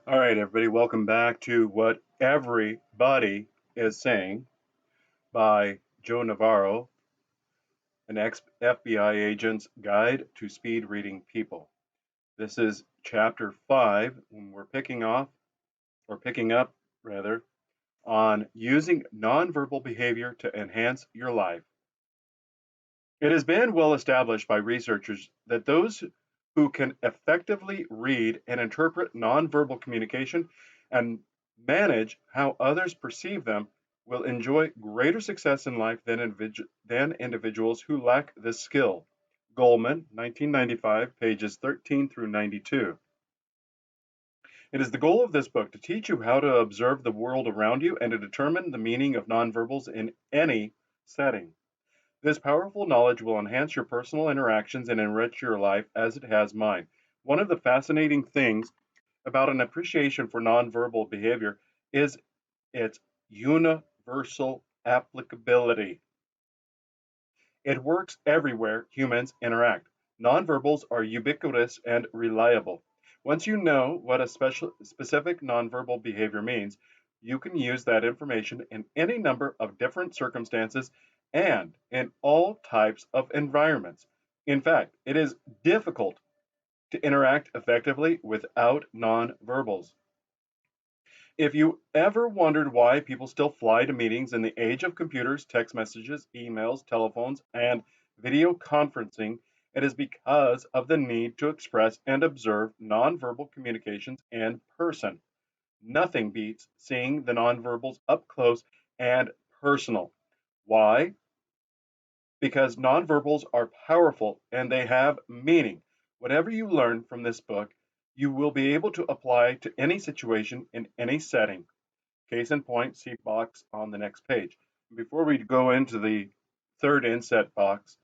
All right, everybody, welcome back to What Everybody is Saying by Joe Navarro, an ex-FBI agent's guide to speed reading people. This is chapter 5, when we're picking up rather, on using nonverbal behavior to enhance your life. It has been well established by researchers that those who can effectively read and interpret nonverbal communication and manage how others perceive them will enjoy greater success in life than individuals who lack this skill. Goldman, 1995, pages 13 through 92. It is the goal of this book to teach you how to observe the world around you and to determine the meaning of nonverbals in any setting. This powerful knowledge will enhance your personal interactions and enrich your life as it has mine. One of the fascinating things about an appreciation for nonverbal behavior is its universal applicability. It works everywhere humans interact. Nonverbals are ubiquitous and reliable. Once you know what a specific nonverbal behavior means, you can use that information in any number of different circumstances and in all types of environments. In fact, it is difficult to interact effectively without nonverbals. If you ever wondered why people still fly to meetings in the age of computers, text messages, emails, telephones, and video conferencing, it is because of the need to express and observe nonverbal communications in person. Nothing beats seeing the nonverbals up close and personal. Why? Because nonverbals are powerful and they have meaning. Whatever you learn from this book, you will be able to apply to any situation in any setting. Case in point, see box on the next page. Before we go into the third inset box,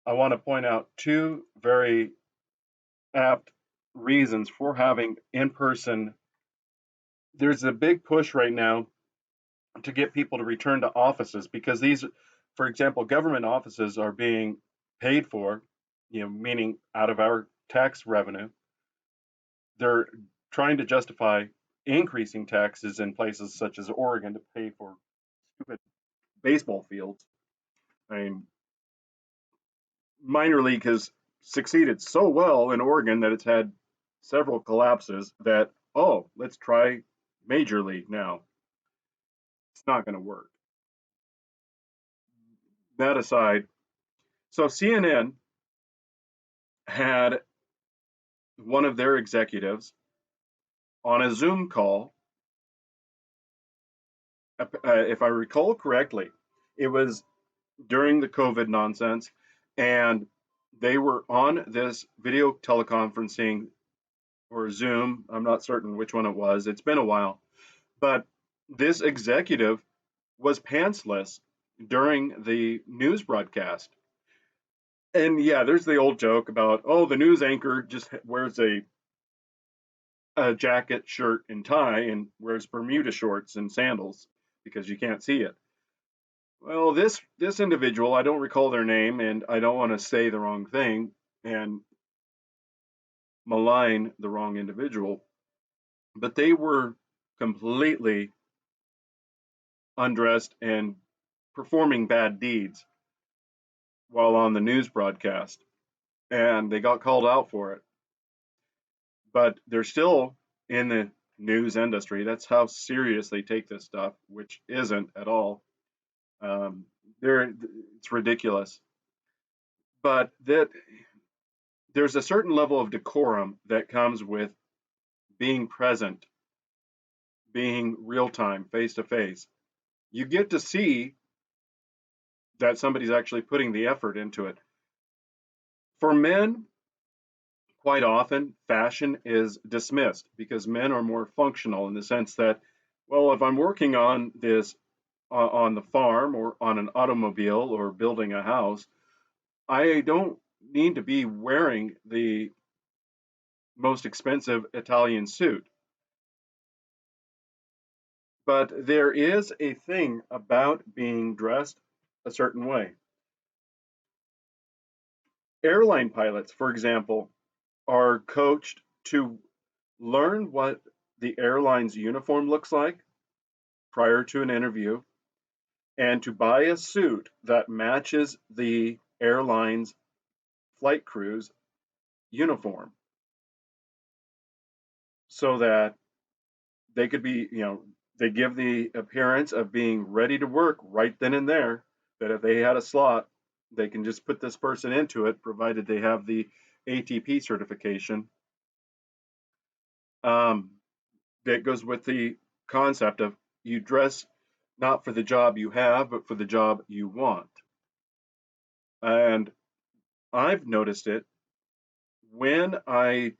I want to point out two very apt reasons for having in person. There's a big push right now to get people to return to offices because these, for example, government offices are being paid for, meaning out of our tax revenue. They're trying to justify increasing taxes in places such as Oregon to pay for stupid baseball fields. I mean, minor league has succeeded so well in Oregon that it's had several collapses that, oh, let's try major league now. It's not going to work. That aside, so CNN had one of their executives on a Zoom call. If I recall correctly, it was during the COVID nonsense, and they were on this video teleconferencing or Zoom. I'm not certain which one it was. It's been a while. But this executive was pantsless during the news broadcast. And yeah, there's the old joke about, oh, the news anchor just wears a jacket, shirt, and tie and wears Bermuda shorts and sandals because you can't see it. Well, this individual, I don't recall their name, and I don't want to say the wrong thing and malign the wrong individual, but they were completely undressed and performing bad deeds while on the news broadcast, and they got called out for it. But they're still in the news industry. That's how serious they take this stuff, which isn't at all. Um, it's ridiculous. But there's a certain level of decorum that comes with being present, being real time, face to face. You get to see that somebody's actually putting the effort into it. For men, quite often fashion is dismissed because men are more functional in the sense that, well, if I'm working on this on the farm or on an automobile or building a house, I don't need to be wearing the most expensive Italian suit. But there is a thing about being dressed a certain way. Airline pilots, for example, are coached to learn what the airline's uniform looks like prior to an interview and to buy a suit that matches the airline's flight crew's uniform so that they could be, they give the appearance of being ready to work right then and there. That if they had a slot, they can just put this person into it, provided they have the ATP certification. Um, that goes with the concept of you dress not for the job you have, but for the job you want. And I've noticed it when I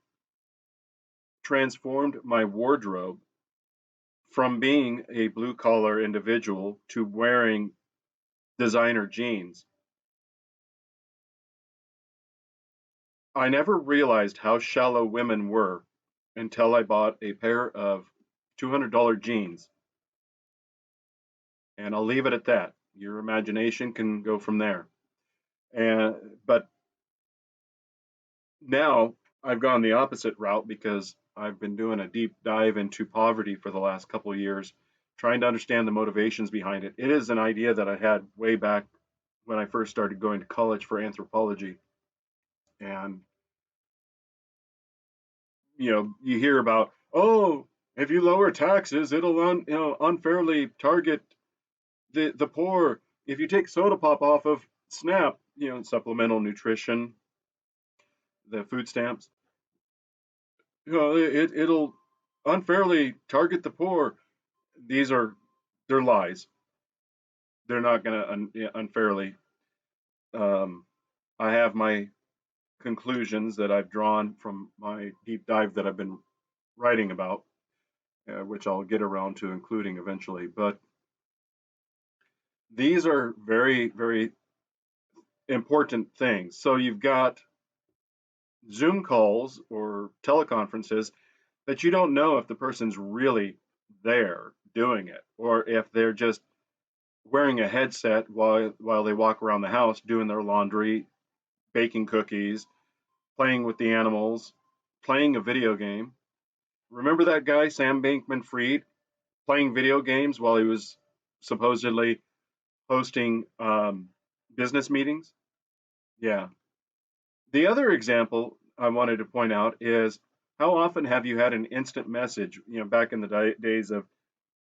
transformed my wardrobe from being a blue collar individual to wearing designer jeans. I never realized how shallow women were until I bought a pair of $200 jeans. And I'll leave it at that. Your imagination can go from there. But now I've gone the opposite route because I've been doing a deep dive into poverty for the last couple of years, trying to understand the motivations behind it. It is an idea that I had way back when I first started going to college for anthropology. And you hear about, oh, if you lower taxes, it'll unfairly target the poor. If you take soda pop off of SNAP, supplemental nutrition, the food stamps, it'll unfairly target the poor. These are they're lies. They're not going to unfairly. Um, I have my conclusions that I've drawn from my deep dive that I've been writing about, which I'll get around to including eventually. But these are very, very important things. So you've got Zoom calls or teleconferences that you don't know if the person's really there doing it or if they're just wearing a headset while they walk around the house doing their laundry, baking cookies, playing with the animals, playing a video game. Remember that guy, Sam Bankman Fried, playing video games while he was supposedly hosting business meetings? Yeah. The other example I wanted to point out is how often have you had an instant message? Back in the days of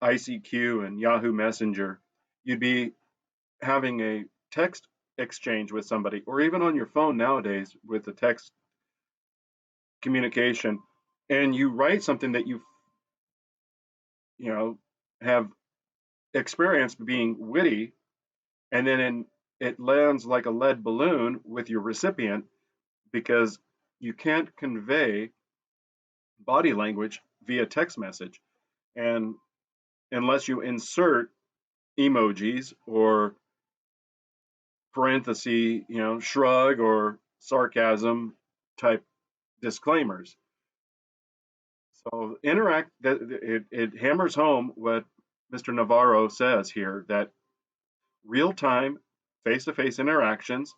ICQ and Yahoo Messenger, you'd be having a text exchange with somebody, or even on your phone nowadays with the text communication, and you write something that you know have experienced being witty, and then it lands like a lead balloon with your recipient because you can't convey body language via text message. And unless you insert emojis or parenthesis, shrug or sarcasm type disclaimers. So interact that it hammers home what Mr. Navarro says here that real time face to face interactions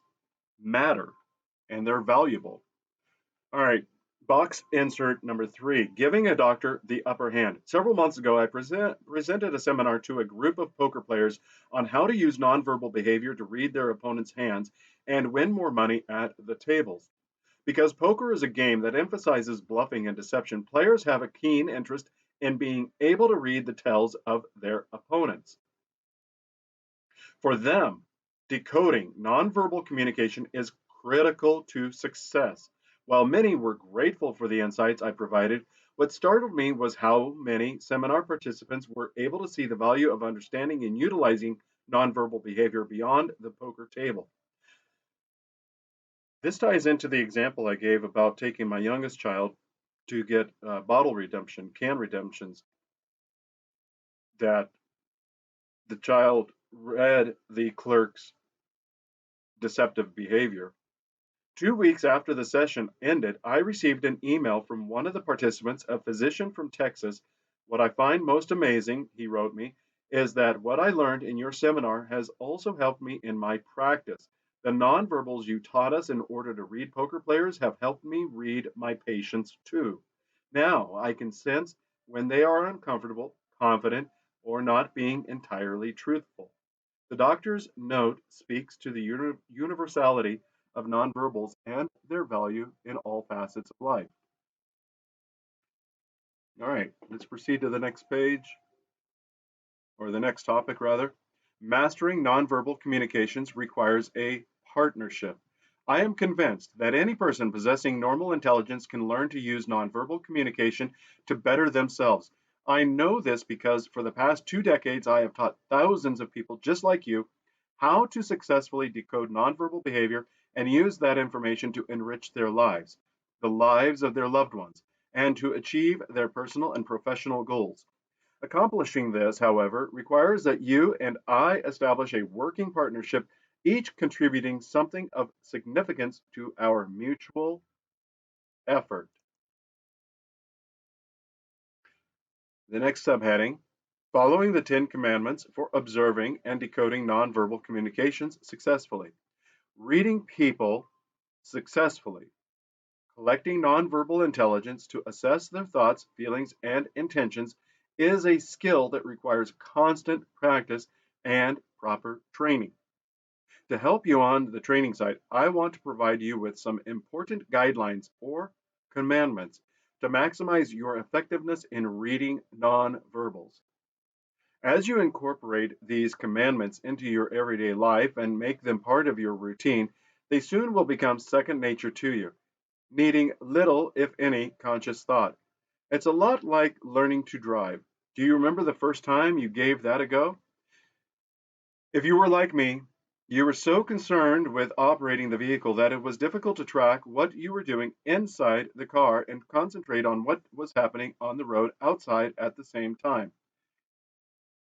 matter and they're valuable. All right, box insert number 3, giving a doctor the upper hand. Several months ago, I presented a seminar to a group of poker players on how to use nonverbal behavior to read their opponent's hands and win more money at the tables. Because poker is a game that emphasizes bluffing and deception, players have a keen interest in being able to read the tells of their opponents. For them, decoding nonverbal communication is critical to success. While many were grateful for the insights I provided, what startled me was how many seminar participants were able to see the value of understanding and utilizing nonverbal behavior beyond the poker table. This ties into the example I gave about taking my youngest child to get bottle redemption, can redemptions, that the child read the clerk's deceptive behavior. 2 weeks after the session ended, I received an email from one of the participants, a physician from Texas. What I find most amazing, he wrote me, is that what I learned in your seminar has also helped me in my practice. The nonverbals you taught us in order to read poker players have helped me read my patients too. Now I can sense when they are uncomfortable, confident, or not being entirely truthful. The doctor's note speaks to the universality of nonverbals and their value in all facets of life. All right, let's proceed to the next page, or the next topic rather. Mastering nonverbal communications requires a partnership. I am convinced that any person possessing normal intelligence can learn to use nonverbal communication to better themselves. I know this because for the past 2 decades, I have taught thousands of people just like you how to successfully decode nonverbal behavior and use that information to enrich their lives, the lives of their loved ones, and to achieve their personal and professional goals. Accomplishing this, however, requires that you and I establish a working partnership, each contributing something of significance to our mutual effort. The next subheading, following the Ten Commandments for observing and decoding nonverbal communications successfully. Reading people successfully. Collecting nonverbal intelligence to assess their thoughts, feelings, and intentions is a skill that requires constant practice and proper training. To help you on the training side, I want to provide you with some important guidelines or commandments to maximize your effectiveness in reading nonverbals. As you incorporate these commandments into your everyday life and make them part of your routine, they soon will become second nature to you, needing little, if any, conscious thought. It's a lot like learning to drive. Do you remember the first time you gave that a go? If you were like me, you were so concerned with operating the vehicle that it was difficult to track what you were doing inside the car and concentrate on what was happening on the road outside at the same time.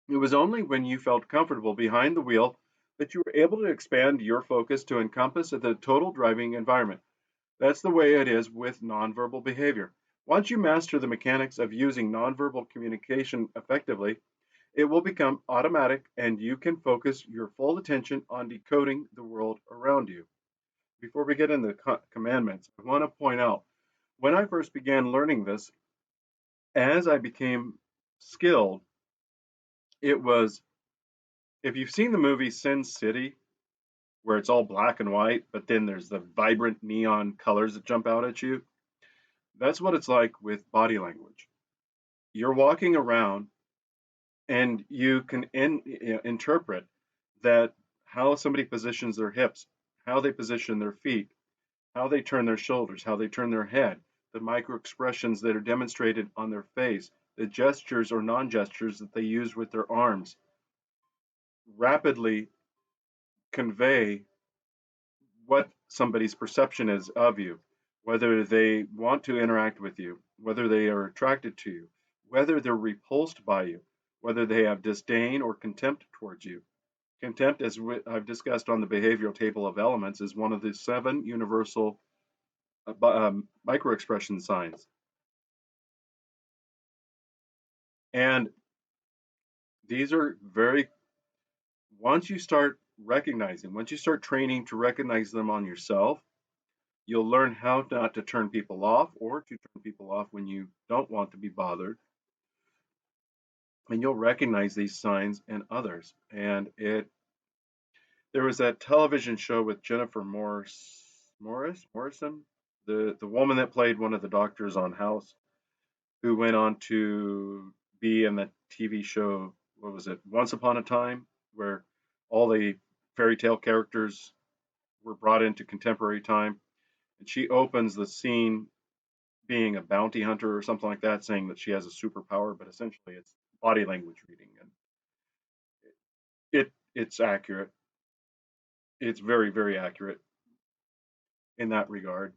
It was only when you felt comfortable behind the wheel that you were able to expand your focus to encompass the total driving environment. That's the way it is with nonverbal behavior. Once you master the mechanics of using nonverbal communication effectively, it will become automatic and you can focus your full attention on decoding the world around you. Before we get into the commandments, I want to point out when I first began learning this, as I became skilled, it was if you've seen the movie Sin City, where it's all black and white, but then there's the vibrant neon colors that jump out at you, that's what it's like with body language. You're walking around and you can interpret that how somebody positions their hips, how they position their feet, how they turn their shoulders, how they turn their head, the micro expressions that are demonstrated on their face, the gestures or non gestures that they use with their arms rapidly convey what somebody's perception is of you, whether they want to interact with you, whether they are attracted to you, whether they're repulsed by you, whether they have disdain or contempt towards you. Contempt, as I've discussed on the behavioral table of elements, is one of the 7 universal microexpression signs. And these are very, once you start recognizing, once you start training to recognize them on yourself, you'll learn how not to turn people off or to turn people off when you don't want to be bothered. And you'll recognize these signs in others. And there was that television show with Jennifer Morrison, the woman that played one of the doctors on House, who went on to be in the TV show, what was it, Once Upon a Time, where all the fairy tale characters were brought into contemporary time. And she opens the scene being a bounty hunter or something like that, saying that she has a superpower, but essentially it's body language reading, and it's accurate. It's very, very accurate in that regard.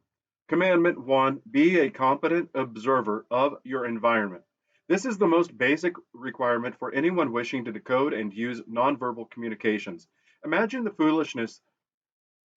Commandment 1, be a competent observer of your environment. This is the most basic requirement for anyone wishing to decode and use nonverbal communications. Imagine the foolishness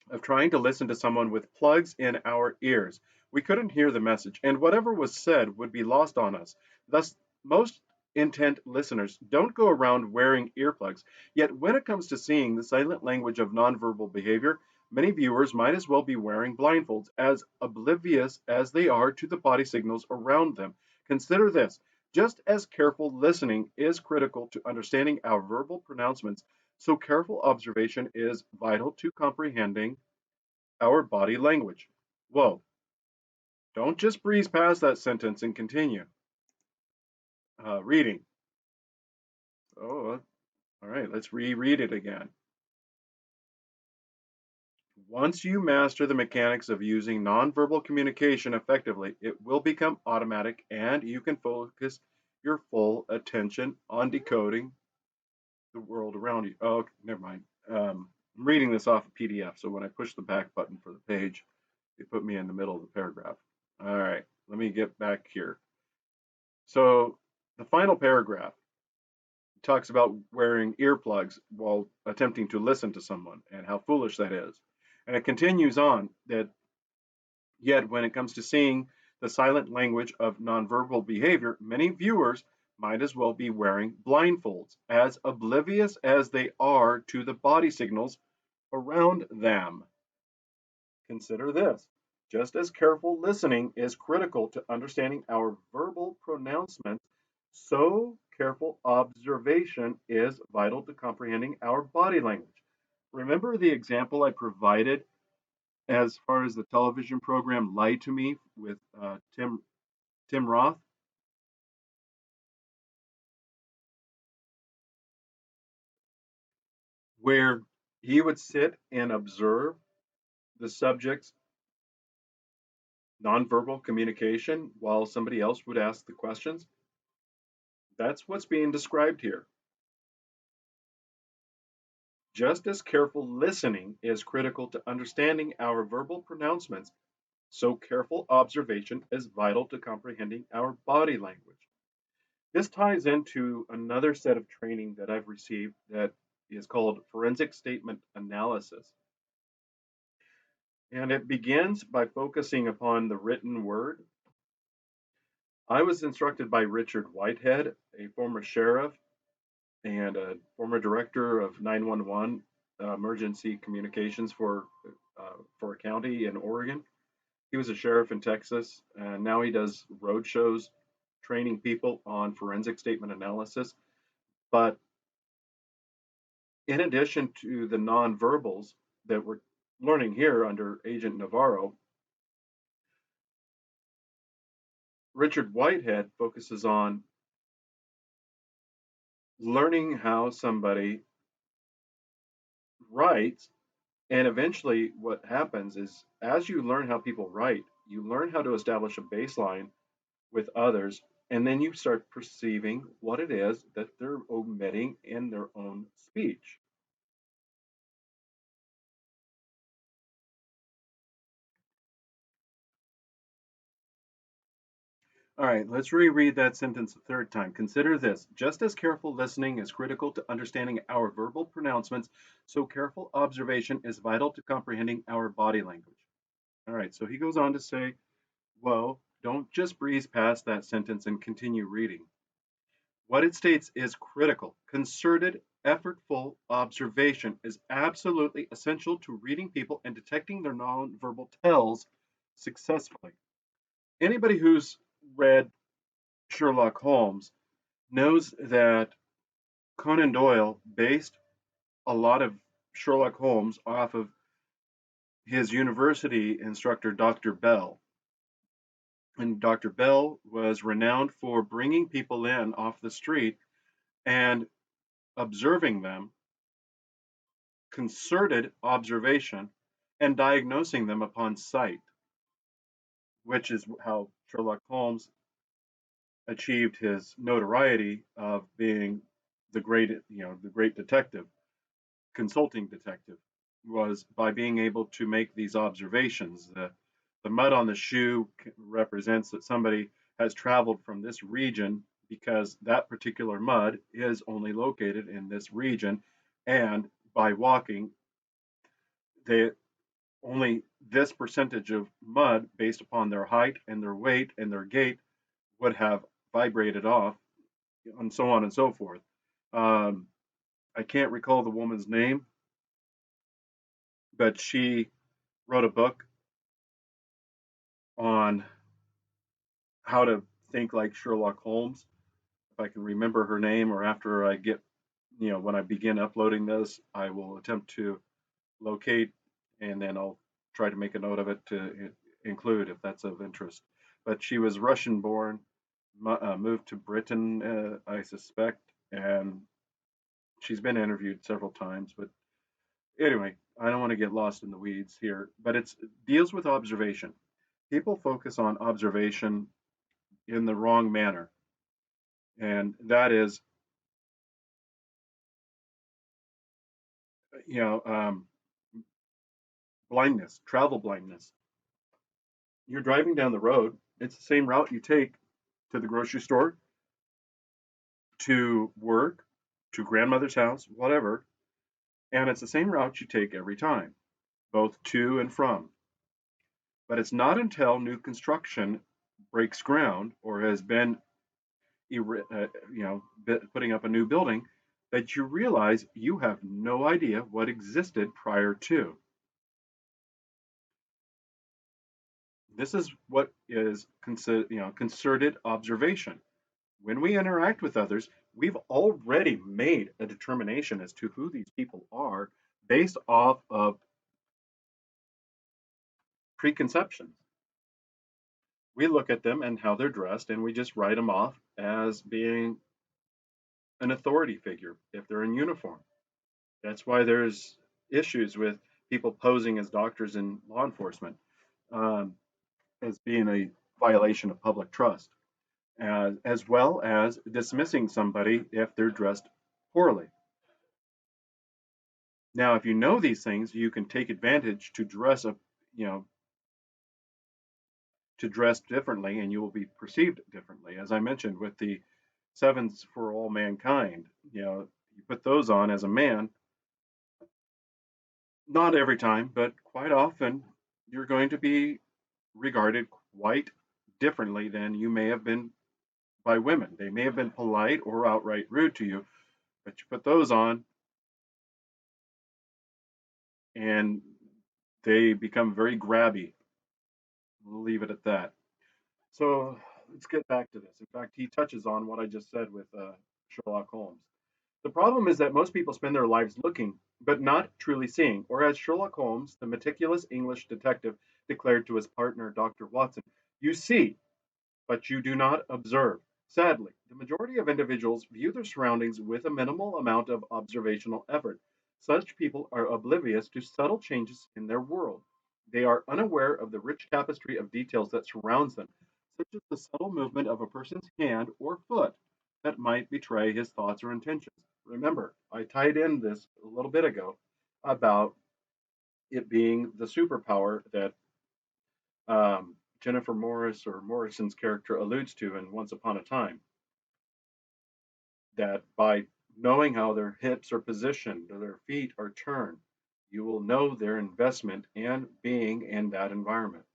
of trying to listen to someone with plugs in our ears. We couldn't hear the message, and whatever was said would be lost on us. Thus, most intent listeners don't go around wearing earplugs. Yet, when it comes to seeing the silent language of nonverbal behavior, many viewers might as well be wearing blindfolds, as oblivious as they are to the body signals around them. Consider this. Just as careful listening is critical to understanding our verbal pronouncements, so careful observation is vital to comprehending our body language. Whoa, don't just breeze past that sentence and continue reading. Oh, all right, let's reread it again. Once you master the mechanics of using nonverbal communication effectively, it will become automatic and you can focus your full attention on decoding the world around you. Oh, never mind. I'm reading this off a PDF, so when I push the back button for the page, it put me in the middle of the paragraph. All right, let me get back here. So the final paragraph talks about wearing earplugs while attempting to listen to someone and how foolish that is. And it continues on that yet when it comes to seeing the silent language of nonverbal behavior, many viewers might as well be wearing blindfolds, as oblivious as they are to the body signals around them. Consider this. Just as careful listening is critical to understanding our verbal pronouncements, so careful observation is vital to comprehending our body language. Remember the example I provided as far as the television program Lie to Me with Tim Roth, where he would sit and observe the subject's nonverbal communication while somebody else would ask the questions. That's what's being described here. Just as careful listening is critical to understanding our verbal pronouncements, so careful observation is vital to comprehending our body language. This ties into another set of training that I've received that is called forensic statement analysis. And it begins by focusing upon the written word. I was instructed by Richard Whitehead, a former sheriff and a former director of 911 emergency communications for a county in Oregon. He was a sheriff in Texas, and now he does road shows training people on forensic statement analysis. But in addition to the nonverbals that we're learning here under Agent Navarro, Richard Whitehead focuses on learning how somebody writes. And eventually, what happens is as you learn how people write, you learn how to establish a baseline with others, and then you start perceiving what it is that they're omitting in their own speech. All right, let's reread that sentence a third time. Consider this. Just as careful listening is critical to understanding our verbal pronouncements, so careful observation is vital to comprehending our body language. All right, so he goes on to say, well, don't just breeze past that sentence and continue reading. What it states is critical. Concerted, effortful observation is absolutely essential to reading people and detecting their nonverbal tells successfully. Anybody who's read Sherlock Holmes knows that Conan Doyle based a lot of Sherlock Holmes off of his university instructor, Dr. Bell. And Dr. Bell was renowned for bringing people in off the street and observing them, concerted observation, and diagnosing them upon sight, which is how Sherlock Holmes achieved his notoriety of being the great detective, consulting detective, was by being able to make these observations. The mud on the shoe represents that somebody has traveled from this region because that particular mud is only located in this region, and by walking, they only this percentage of mud based upon their height and their weight and their gait would have vibrated off, and so on and so forth. Um, I can't recall the woman's name, but she wrote a book on how to think like Sherlock Holmes. if I can remember her name, or after I get, when I begin uploading this, I will attempt to locate, and then I'll try to make a note of it to include if that's of interest. But she was Russian born, moved to Britain, I suspect, and she's been interviewed several times. But anyway, I don't want to get lost in the weeds here, but it deals with observation. People focus on observation in the wrong manner, and that is, you know, blindness, travel blindness. You're driving down the road, it's the same route you take to the grocery store, to work, to grandmother's house, whatever, and it's the same route you take every time, both to and from. But it's not until new construction breaks ground or has been, putting up a new building, that you realize you have no idea what existed prior to. This is what is concerted observation. When we interact with others, we've already made a determination as to who these people are based off of preconceptions. We look at them and how they're dressed, and we just write them off as being an authority figure if they're in uniform. That's why there's issues with people posing as doctors in law enforcement, um, as being a violation of public trust, as well as dismissing somebody if they're dressed poorly. Now, if you know these things, you can take advantage to dress up, you know, to dress differently, and you will be perceived differently. As I mentioned with the sevens for all mankind, you put those on as a man, not every time, but quite often, you're going to be regarded quite differently than you may have been by women. They may have been polite or outright rude to you, but you put those on and they become very grabby. We'll leave it at that. So let's get back to this. In fact, he touches on what I just said with Sherlock Holmes. The problem is that most people spend their lives looking, but not truly seeing, or as Sherlock Holmes, the meticulous English detective, declared to his partner, Dr. Watson, you see, but you do not observe. Sadly, the majority of individuals view their surroundings with a minimal amount of observational effort. Such people are oblivious to subtle changes in their world. They are unaware of the rich tapestry of details that surrounds them, such as the subtle movement of a person's hand or foot that might betray his thoughts or intentions. Remember, I tied in this a little bit ago about it being the superpower that Jennifer Morris or Morrison's character alludes to in Once Upon a Time, that by knowing how their hips are positioned or their feet are turned, you will know their investment and being in that environment.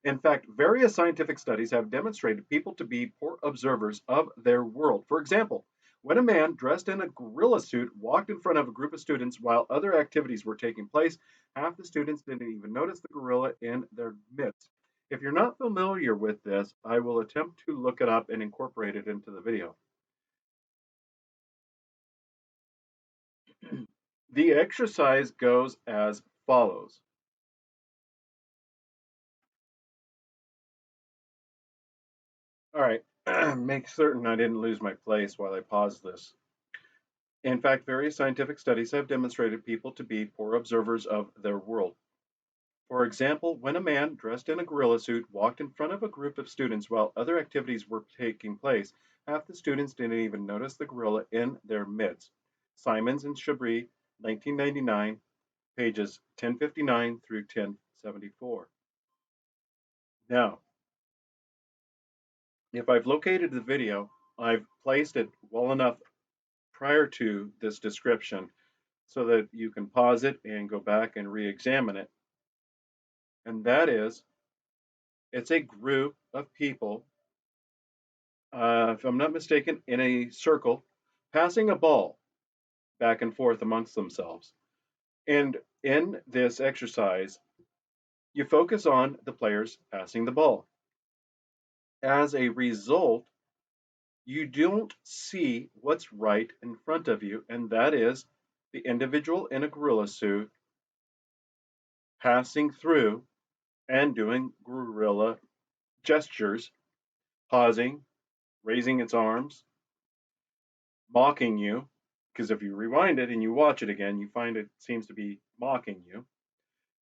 In fact, various scientific studies have demonstrated people to be poor observers of their world. For example, when a man dressed in a gorilla suit walked in front of a group of students while other activities were taking place, half the students didn't even notice the gorilla in their midst. If you're not familiar with this, I will attempt to look it up and incorporate it into the video. The exercise goes as follows. All right, make certain I didn't lose my place while I pause this. In fact, various scientific studies have demonstrated people to be poor observers of their world. For example, when a man dressed in a gorilla suit walked in front of a group of students while other activities were taking place, half the students didn't even notice the gorilla in their midst. Simons and Chabris, 1999, pages 1059 through 1074. Now, if I've located the video, I've placed it well enough prior to this description so that you can pause it and go back and re-examine it. And that is, it's a group of people, if I'm not mistaken, in a circle, passing a ball back and forth amongst themselves. And in this exercise, you focus on the players passing the ball. As a result, You don't see what's right in front of you, and that is the individual in a gorilla suit passing through and doing gorilla gestures, pausing, raising its arms, mocking you. Because if you rewind it and you watch it again, you find it seems to be mocking you,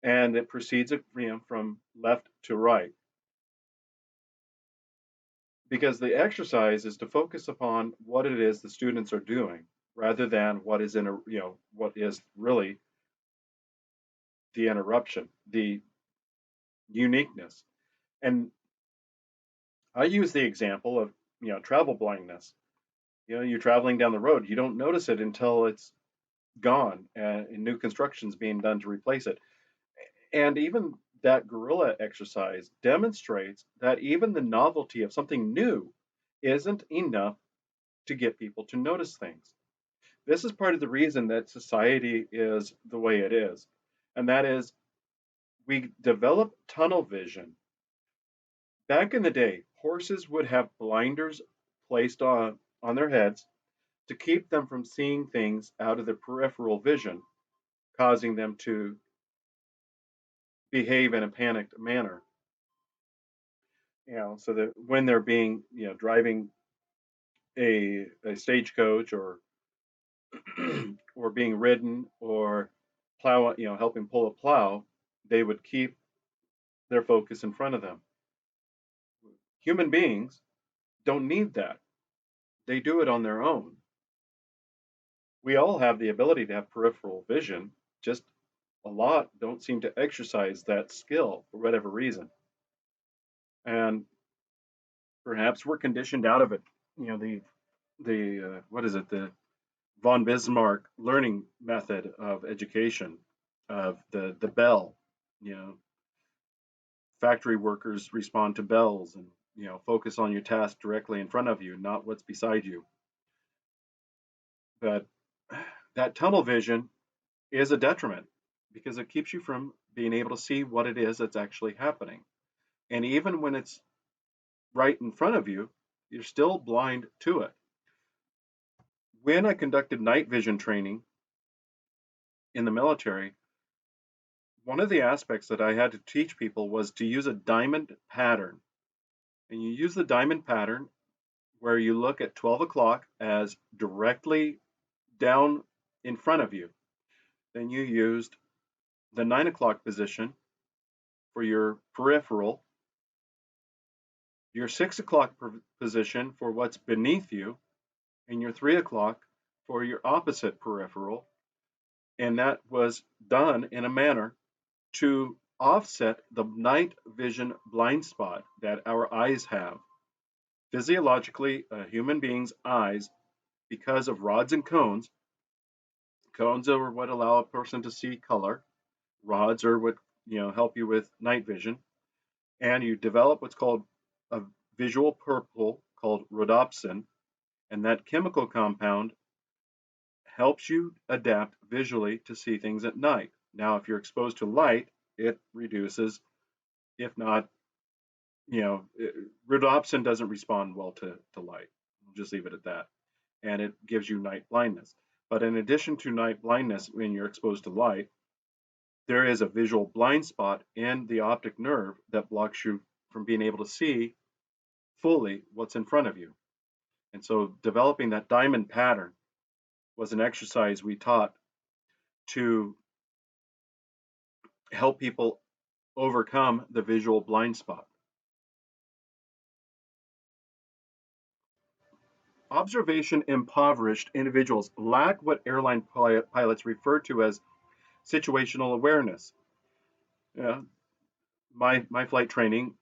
and it proceeds from left to right. Because the exercise is to focus upon what it is the students are doing rather than what is in a what is really the interruption, the uniqueness. And I use the example of travel blindness. You're traveling down the road, you don't notice it until it's gone and new construction's being done to replace it. And even that gorilla exercise demonstrates that even the novelty of something new isn't enough to get people to notice things. This is part of the reason that society is the way it is. And that is, we develop tunnel vision. Back in the day, horses would have blinders placed on their heads to keep them from seeing things out of their peripheral vision, causing them to behave in a panicked manner. So that when they're being, driving a stagecoach or or being ridden or plow, helping pull a plow, they would keep their focus in front of them. Human beings don't need that. They do it on their own. We all have the ability to have peripheral vision, just a lot don't seem to exercise that skill for whatever reason. And perhaps we're conditioned out of it. The what is it? The von Bismarck learning method of education, of the bell. You know, Factory workers respond to bells, and focus on your task directly in front of you, not what's beside you. But that tunnel vision is a detriment because it keeps you from being able to see what it is that's actually happening. And even when it's right in front of you, you're still blind to it. When I conducted night vision training in the military, one of the aspects that I had to teach people was to use a diamond pattern. And you use the diamond pattern where you look at 12 o'clock as directly down in front of you. Then you used the 9 o'clock position for your peripheral, your 6 o'clock position for what's beneath you, and your 3 o'clock for your opposite peripheral. And that was done in a manner to offset the night vision blind spot that our eyes have. Physiologically, a human being's eyes, because of rods and cones, cones are what allow a person to see color, rods are what help you with night vision, and you develop what's called a visual purple called rhodopsin, and that chemical compound helps you adapt visually to see things at night. Now, if you're exposed to light, it reduces, if not, rhodopsin doesn't respond well to light. We'll just leave it at that. And it gives you night blindness. But in addition to night blindness, when you're exposed to light, there is a visual blind spot in the optic nerve that blocks you from being able to see fully what's in front of you. And so developing that diamond pattern was an exercise we taught to help people overcome the visual blind spot. Observation impoverished individuals lack what airline pilots refer to as situational awareness. Yeah, my flight training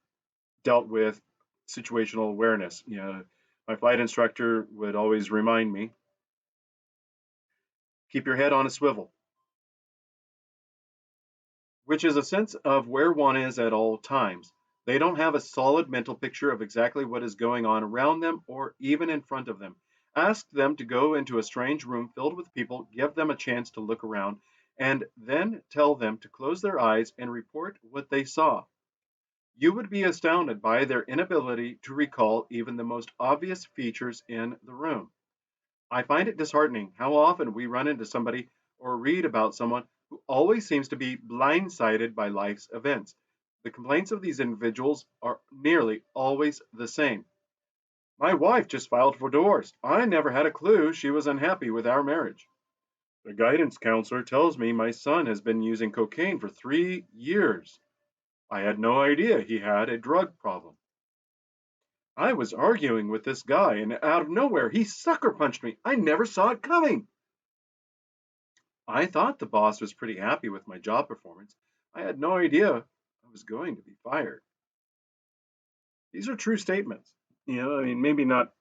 dealt with situational awareness. My flight instructor would always remind me, keep your head on a swivel, which is a sense of where one is at all times. They don't have a solid mental picture of exactly what is going on around them or even in front of them. Ask them to go into a strange room filled with people, give them a chance to look around, and then tell them to close their eyes and report what they saw. You would be astounded by their inability to recall even the most obvious features in the room. I find it disheartening how often we run into somebody or read about someone who always seems to be blindsided by life's events. The complaints of these individuals are nearly always the same. My wife just filed for divorce. I never had a clue she was unhappy with our marriage. The guidance counselor tells me my son has been using cocaine for 3 years. I had no idea he had a drug problem. I was arguing with this guy, and out of nowhere, he sucker punched me. I never saw it coming. I thought the boss was pretty happy with my job performance. I had no idea I was going to be fired. These are true statements. I mean, maybe not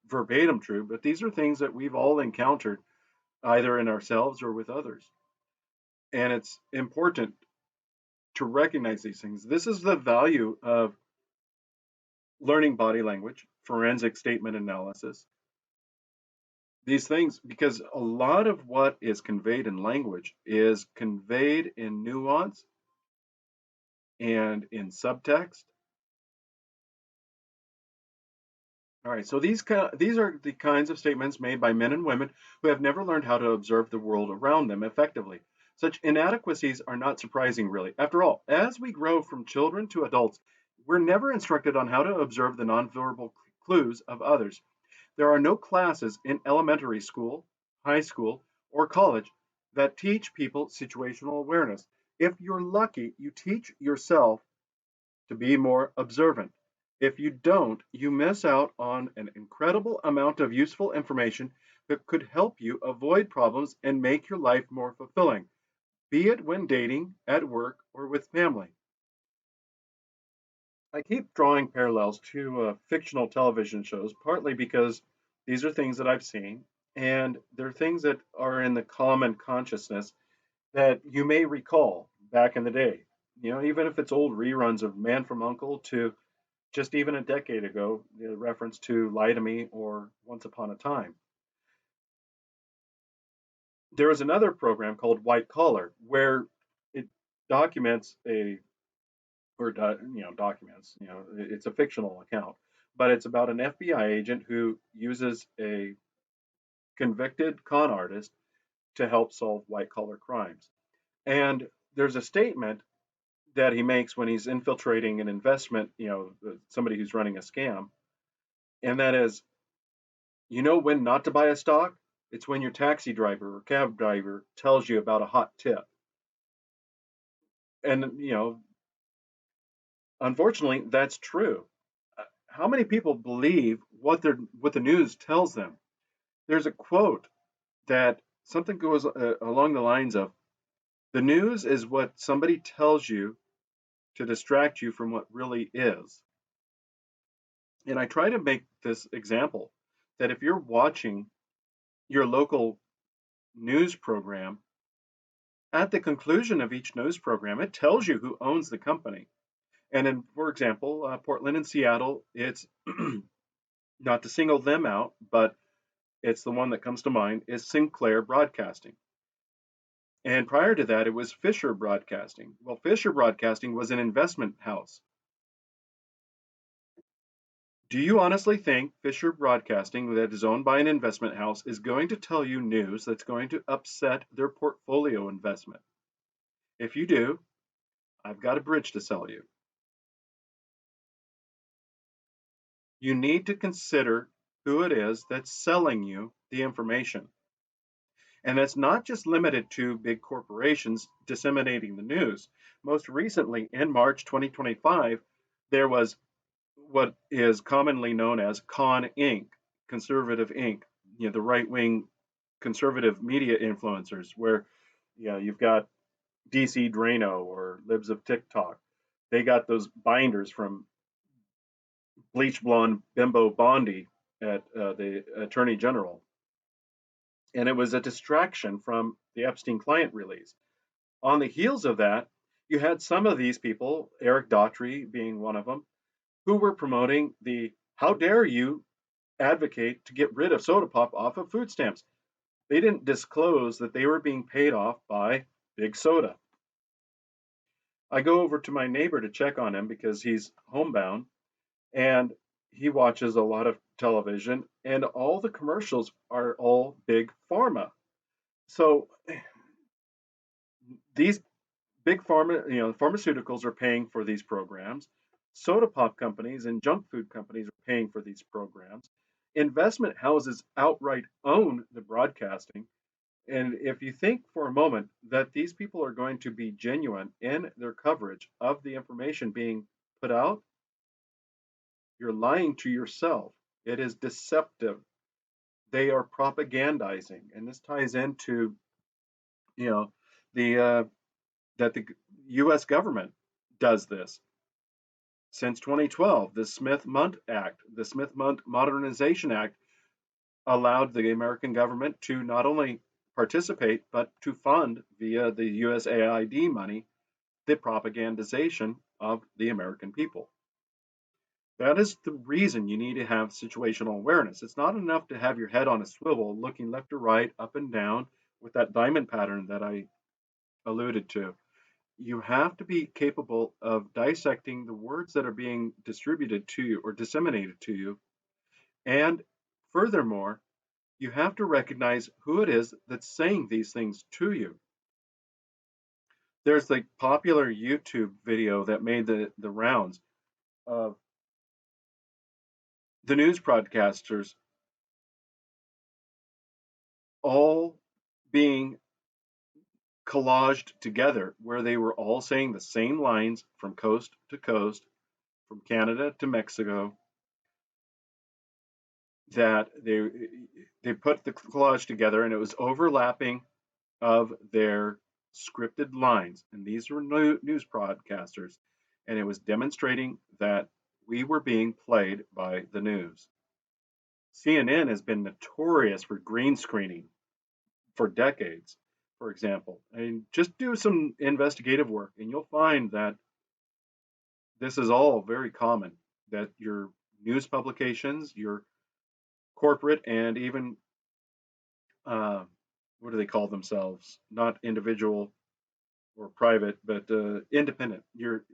verbatim true, but these are things that we've all encountered either in ourselves or with others. And it's important to recognize these things. This is the value of learning body language, forensic statement analysis, these things, because a lot of what is conveyed in language is conveyed in nuance and in subtext. All right, so these are the kinds of statements made by men and women who have never learned how to observe the world around them effectively. Such inadequacies are not surprising, really. After all, as we grow from children to adults, we're never instructed on how to observe the nonverbal clues of others. There are no classes in elementary school, high school, or college that teach people situational awareness. If you're lucky, you teach yourself to be more observant. If you don't, you miss out on an incredible amount of useful information that could help you avoid problems and make your life more fulfilling, be it when dating, at work, or with family. I keep drawing parallels to fictional television shows, partly because these are things that I've seen, and they're things that are in the common consciousness that you may recall back in the day. Even if it's old reruns of Man from Uncle to just even a decade ago, the reference to Lie to Me or Once Upon a Time. There was another program called White Collar where it documents a documents. It's a fictional account, but it's about an FBI agent who uses a convicted con artist to help solve white collar crimes. And there's a statement that he makes when he's infiltrating an investment, somebody who's running a scam, and that is, when not to buy a stock? It's when your taxi driver or cab driver tells you about a hot tip. And, unfortunately, that's true. How many people believe what the news tells them? There's a quote that something goes along the lines of, the news is what somebody tells you to distract you from what really is. And I try to make this example that if you're watching your local news program, at the conclusion of each news program, it tells you who owns the company. And in, for example, Portland and Seattle, it's not to single them out, but it's the one that comes to mind is Sinclair Broadcasting. And prior to that, it was Fisher Broadcasting. Well, Fisher Broadcasting was an investment house. Do you honestly think Fisher Broadcasting, that is owned by an investment house, is going to tell you news that's going to upset their portfolio investment? If you do, I've got a bridge to sell you. You need to consider who it is that's selling you the information. And that's not just limited to big corporations disseminating the news. Most recently, in March 2025, there was what is commonly known as Con Inc., Conservative Inc., the right wing conservative media influencers, where you've got DC Drano or Libs of TikTok. They got those binders from bleach blonde Bimbo Bondi at the Attorney General. And it was a distraction from the Epstein client release. On the heels of that, you had some of these people, Eric Daughtry being one of them, who were promoting the how dare you advocate to get rid of soda pop off of food stamps. They didn't disclose that they were being paid off by Big Soda. I go over to my neighbor to check on him because he's homebound and he watches a lot of television, and all the commercials are all big pharma. So these big pharma, pharmaceuticals are paying for these programs. Soda pop companies and junk food companies are paying for these programs. Investment houses outright own the broadcasting. And if you think for a moment that these people are going to be genuine in their coverage of the information being put out, you're lying to yourself. It is deceptive. They are propagandizing, and this ties into you know the that the U.S. government does this since 2012. The Smith-Mundt Act, the Smith-Mundt Modernization Act, allowed the American government to not only participate but to fund via the USAID money the propagandization of the American people. That is the reason you need to have situational awareness. It's not enough to have your head on a swivel looking left or right, up and down with that diamond pattern that I alluded to. You have to be capable of dissecting the words that are being distributed to you or disseminated to you. And furthermore, you have to recognize who it is that's saying these things to you. There's the popular YouTube video that made the rounds of the news broadcasters all being collaged together, where they were all saying the same lines from coast to coast, from Canada to Mexico, that they put the collage together and it was overlapping of their scripted lines. And these were news broadcasters, and it was demonstrating that we were being played by the news. CNN has been notorious for green screening for decades, for example. I mean, just do some investigative work and you'll find that this is all very common, that your news publications, your corporate, and even uh, what do they call themselves? Not individual or private, but independent. You're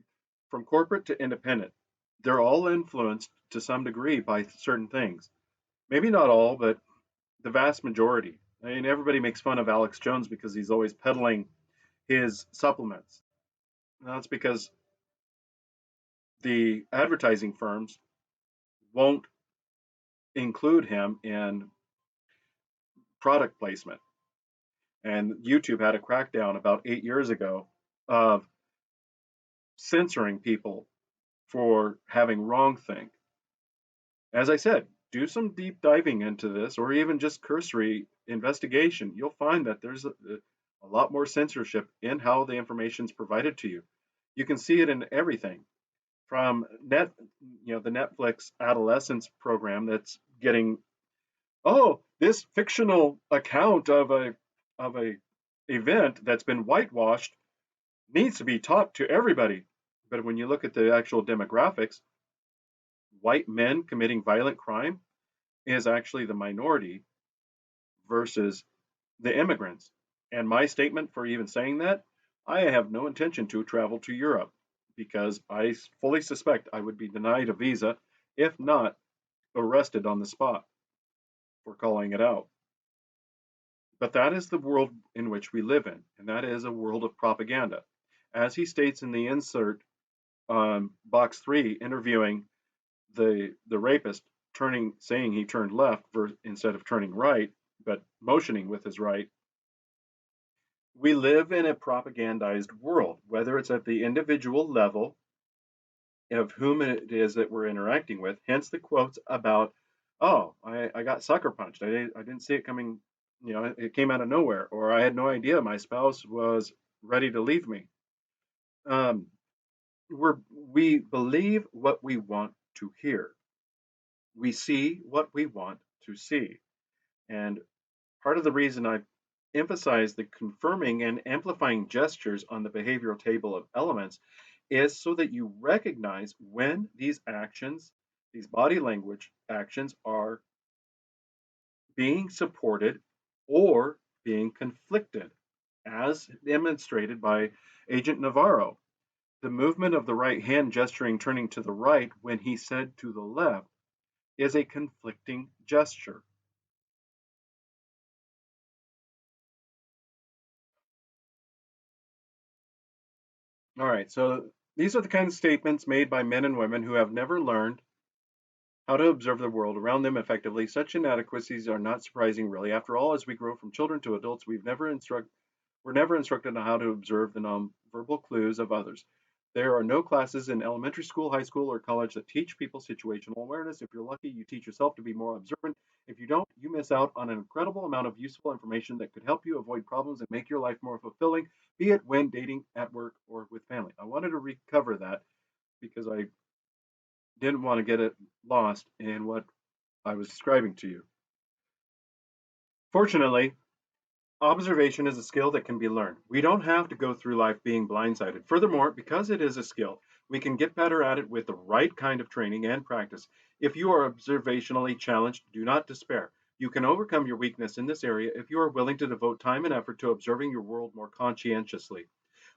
from corporate to independent. They're all influenced to some degree by certain things. Maybe not all, but the vast majority. I mean, everybody makes fun of Alex Jones because he's always peddling his supplements. And that's because the advertising firms won't include him in product placement. And YouTube had a crackdown about 8 years ago of censoring people for having wrong think. As I said, do some deep diving into this or even just cursory investigation. You'll find that there's a lot more censorship in how the information is provided to you. You can see it in everything from the Netflix adolescence program that's getting, oh, this fictional account of a event that's been whitewashed needs to be taught to everybody. But when you look at the actual demographics, white men committing violent crime is actually the minority versus the immigrants. And my statement for even saying that, I have no intention to travel to Europe because I fully suspect I would be denied a visa, if not arrested on the spot for calling it out. But that is the world in which we live in, and that is a world of propaganda. As he states in the insert on box 3, interviewing the rapist, saying he turned left instead of turning right, but motioning with his right. We live in a propagandized world, whether it's at the individual level of whom it is that we're interacting with. Hence the quotes about, oh, I got sucker punched. I didn't see it coming. It came out of nowhere, or I had no idea my spouse was ready to leave me. Um, we believe what we want to hear. We see what we want to see. And part of the reason I emphasize the confirming and amplifying gestures on the behavioral table of elements is so that you recognize when these actions, these body language actions, are being supported or being conflicted, as demonstrated by Agent Navarro. The movement of the right hand gesturing turning to the right when he said to the left is a conflicting gesture. All right, so these are the kind of statements made by men and women who have never learned how to observe the world around them effectively. Such inadequacies are not surprising, really. After all, as we grow from children to adults, we're never instructed on how to observe the nonverbal clues of others. There are no classes in elementary school, high school, or college that teach people situational awareness. If you're lucky, you teach yourself to be more observant. If you don't, you miss out on an incredible amount of useful information that could help you avoid problems and make your life more fulfilling, be it when dating, at work, or with family. I wanted to recover that because I didn't want to get it lost in what I was describing to you. Fortunately, observation is a skill that can be learned. We don't have to go through life being blindsided. Furthermore, because it is a skill, we can get better at it with the right kind of training and practice. If you are observationally challenged, do not despair. You can overcome your weakness in this area if you are willing to devote time and effort to observing your world more conscientiously.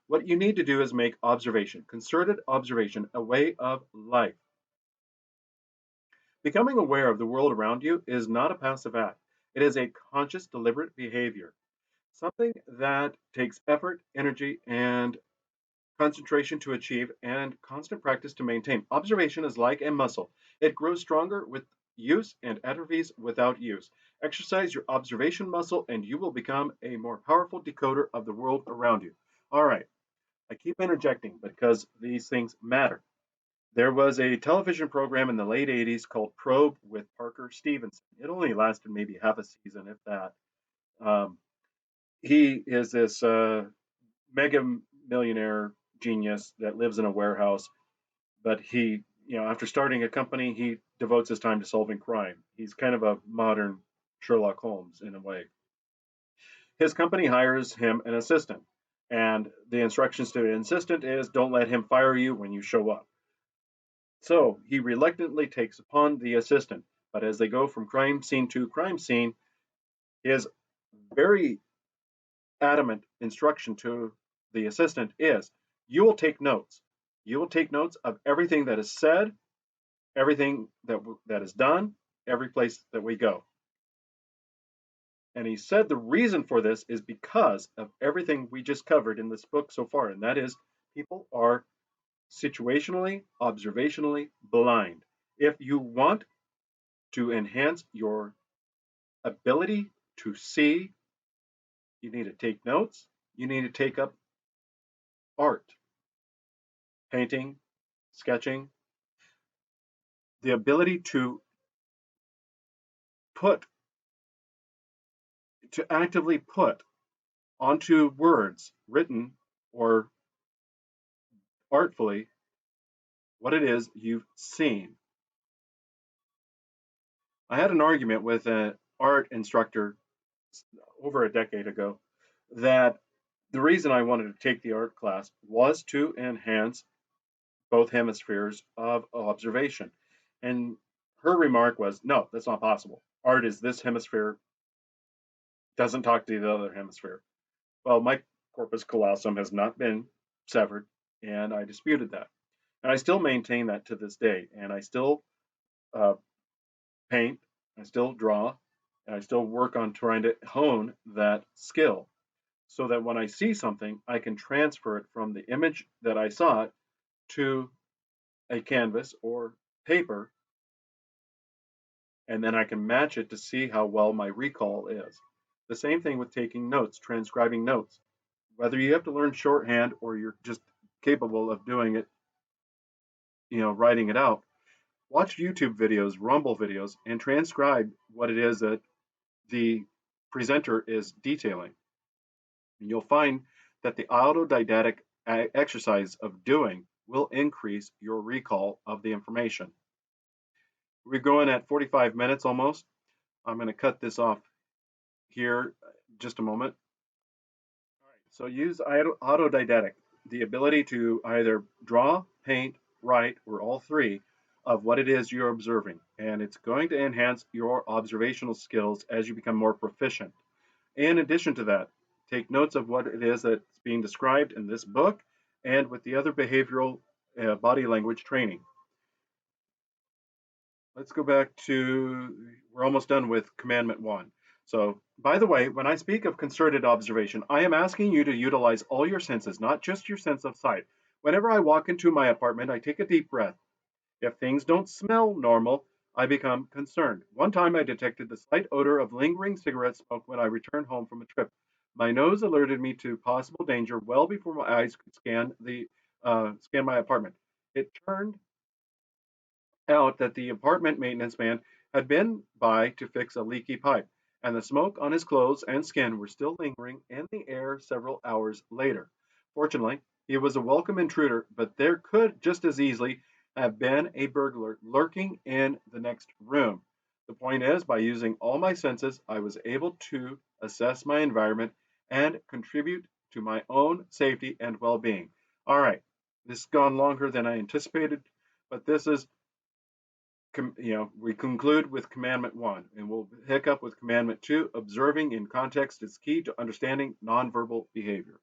What you need to do is make observation, concerted observation, a way of life. Becoming aware of the world around you is not a passive act. It is a conscious, deliberate behavior, something that takes effort, energy, and concentration to achieve, and constant practice to maintain. Observation is like a muscle, it grows stronger with use and atrophies without use. Exercise your observation muscle, and you will become a more powerful decoder of the world around you. All right, I keep interjecting because these things matter. There was a television program in the late 80s called Probe with Parker Stevenson. It only lasted maybe half a season, if that. Um, he is this mega millionaire genius that lives in a warehouse, but after starting a company, he devotes his time to solving crime. He's kind of a modern Sherlock Holmes in a way. His company hires him an assistant, and the instructions to the assistant is don't let him fire you when you show up. So he reluctantly takes upon the assistant, but as they go from crime scene to crime scene, his very adamant instruction to the assistant is you will take notes. You will take notes of everything that is said, everything that is done, every place that we go. And he said the reason for this is because of everything we just covered in this book so far, and that is people are situationally, observationally blind. If you want to enhance your ability to see, you need to take notes, you need to take up art, painting, sketching, the ability put to actively put onto words written or artfully what it is you've seen. I had an argument with an art instructor over a decade ago that the reason I wanted to take the art class was to enhance both hemispheres of observation. And her remark was, no, that's not possible. Art is this hemisphere, doesn't talk to the other hemisphere. Well, my corpus callosum has not been severed, and I disputed that. And I still maintain that to this day. And I still uh, paint, I still draw, and I still work on trying to hone that skill so that when I see something, I can transfer it from the image that I saw it to a canvas or paper, and then I can match it to see how well my recall is. The same thing with taking notes, transcribing notes. Whether you have to learn shorthand or you're just capable of doing it, writing it out, watch YouTube videos, Rumble videos, and transcribe what it is that the presenter is detailing. And you'll find that the autodidactic exercise of doing will increase your recall of the information. We're going at 45 minutes almost. I'm going to cut this off here just a moment. All right, so use autodidactic, the ability to either draw, paint, write, or all three of what it is you're observing. And it's going to enhance your observational skills as you become more proficient. In addition to that, take notes of what it is that's being described in this book and with the other behavioral body language training. Let's go back to, we're almost done with commandment one. So, by the way, when I speak of concerted observation, I am asking you to utilize all your senses, not just your sense of sight. Whenever I walk into my apartment, I take a deep breath. If things don't smell normal, I become concerned. One time I detected the slight odor of lingering cigarette smoke when I returned home from a trip. My nose alerted me to possible danger well before my eyes could scan my apartment. It turned out that the apartment maintenance man had been by to fix a leaky pipe, and the smoke on his clothes and skin were still lingering in the air several hours later. Fortunately, he was a welcome intruder, but there could just as easily have been a burglar lurking in the next room. The point is, by using all my senses, I was able to assess my environment and contribute to my own safety and well being. All right, this has gone longer than I anticipated, but this is we conclude with commandment one, and we'll pick up with commandment two. Observing in context is key to understanding nonverbal behavior.